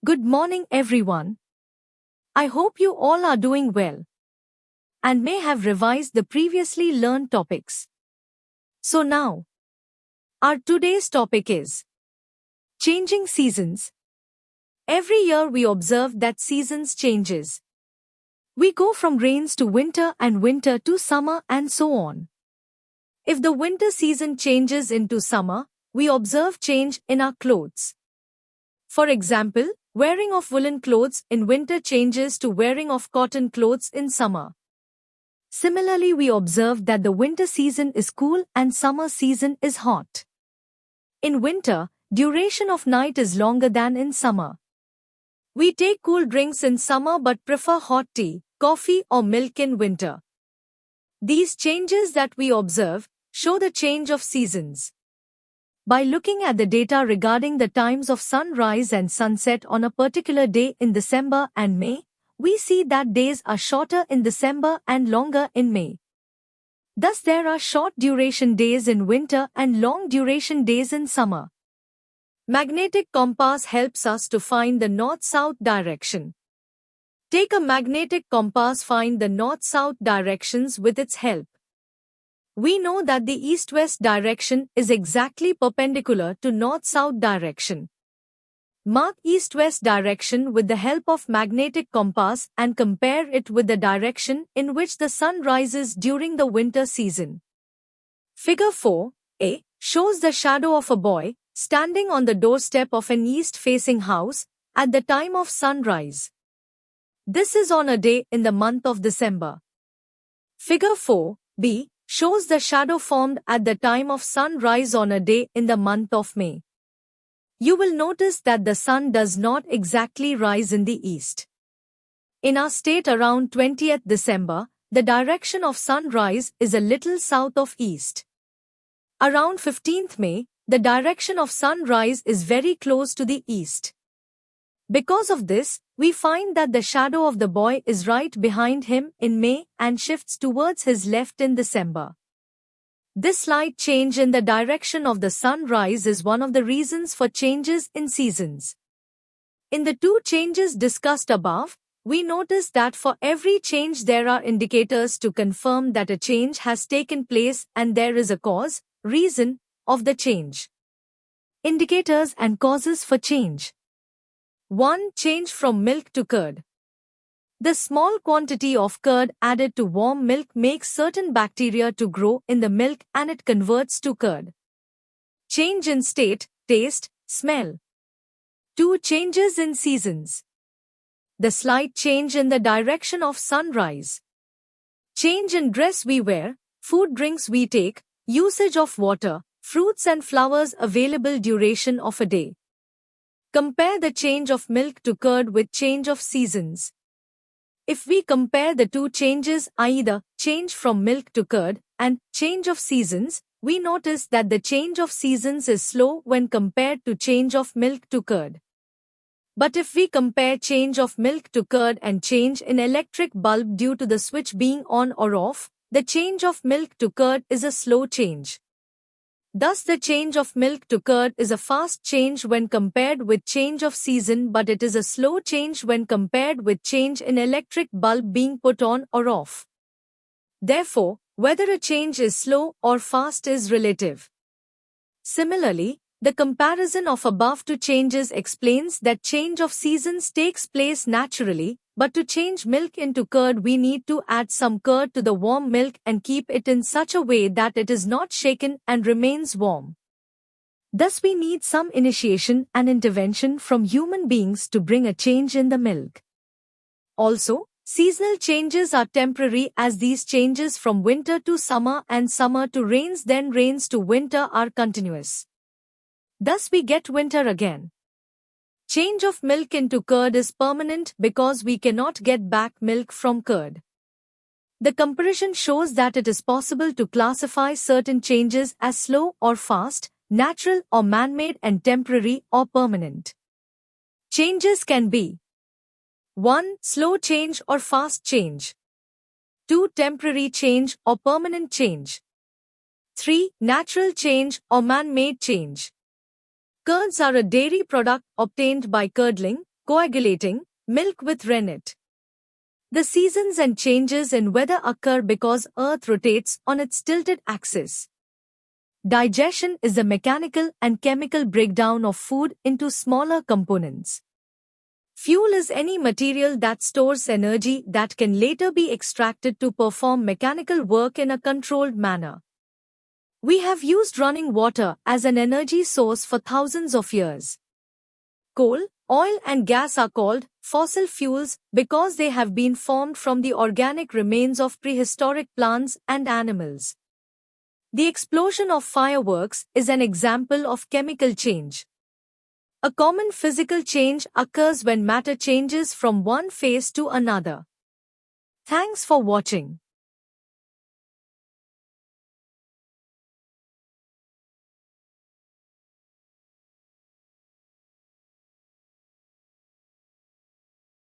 Good morning, everyone. I hope you all are doing well and may have revised the previously learned topics. So now, our today's topic is changing seasons. Every year we observe that seasons changes. We go from rains to winter and winter to summer and so on. If the winter season changes into summer, we observe change in our clothes. For example, wearing of woolen clothes in winter changes to wearing of cotton clothes in summer. Similarly, we observe that the winter season is cool and summer season is hot. In winter, duration of night is longer than in summer. We take cool drinks in summer but prefer hot tea, coffee or milk in winter. These changes that we observe show the change of seasons. By looking at the data regarding the times of sunrise and sunset on a particular day in December and May, we see that days are shorter in December and longer in May. Thus there are short duration days in winter and long duration days in summer. Magnetic compass helps us to find the north-south direction. Take a magnetic compass, find the north-south directions with its help. We know that the east-west direction is exactly perpendicular to north-south direction. Mark east-west direction with the help of magnetic compass and compare it with the direction in which the sun rises during the winter season. Figure 4a shows the shadow of a boy standing on the doorstep of an east-facing house at the time of sunrise. This is on a day in the month of December. Figure 4b shows the shadow formed at the time of sunrise on a day in the month of May. You will notice that the sun does not exactly rise in the east. In our state around 20th December, the direction of sunrise is a little south of east. Around 15th May, the direction of sunrise is very close to the east. Because of this, we find that the shadow of the boy is right behind him in May and shifts towards his left in December. This slight change in the direction of the sunrise is one of the reasons for changes in seasons. In the two changes discussed above, we notice that for every change there are indicators to confirm that a change has taken place and there is a cause, reason, of the change. Indicators and causes for change. 1. Change from milk to curd. The small quantity of curd added to warm milk makes certain bacteria to grow in the milk and it converts to curd. Change in state, taste, smell. 2. Changes in seasons. The slight change in the direction of sunrise. Change in dress we wear, food drinks we take, usage of water, fruits and flowers available duration of a day. Compare the change of milk to curd with change of seasons. If we compare the two changes, i.e. the change from milk to curd and change of seasons, we notice that the change of seasons is slow when compared to change of milk to curd. But if we compare change of milk to curd and change in electric bulb due to the switch being on or off, the change of milk to curd is a slow change. Thus the change of milk to curd is a fast change when compared with change of season, but it is a slow change when compared with change in electric bulb being put on or off. Therefore, whether a change is slow or fast is relative. Similarly, the comparison of above two changes explains that change of seasons takes place naturally, but to change milk into curd we need to add some curd to the warm milk and keep it in such a way that it is not shaken and remains warm. Thus we need some initiation and intervention from human beings to bring a change in the milk. Also, seasonal changes are temporary as these changes from winter to summer and summer to rains then rains to winter are continuous. Thus we get winter again. Change of milk into curd is permanent because we cannot get back milk from curd. The comparison shows that it is possible to classify certain changes as slow or fast, natural or man-made and temporary or permanent. Changes can be 1. Slow change or fast change. 2. Temporary change or permanent change. 3. Natural change or man-made change. Curds are a dairy product obtained by curdling, Coagulating milk with rennet. The seasons and changes in weather occur because Earth rotates on its tilted axis. Digestion is the mechanical and chemical breakdown of food into smaller components. Fuel is any material that stores energy that can later be extracted to perform mechanical work in a controlled manner. We have used running water as an energy source for thousands of years. Coal, oil and gas are called fossil fuels because they have been formed from the organic remains of prehistoric plants and animals. The explosion of fireworks is an example of chemical change. A common physical change occurs when matter changes from one phase to another. Thanks for watching.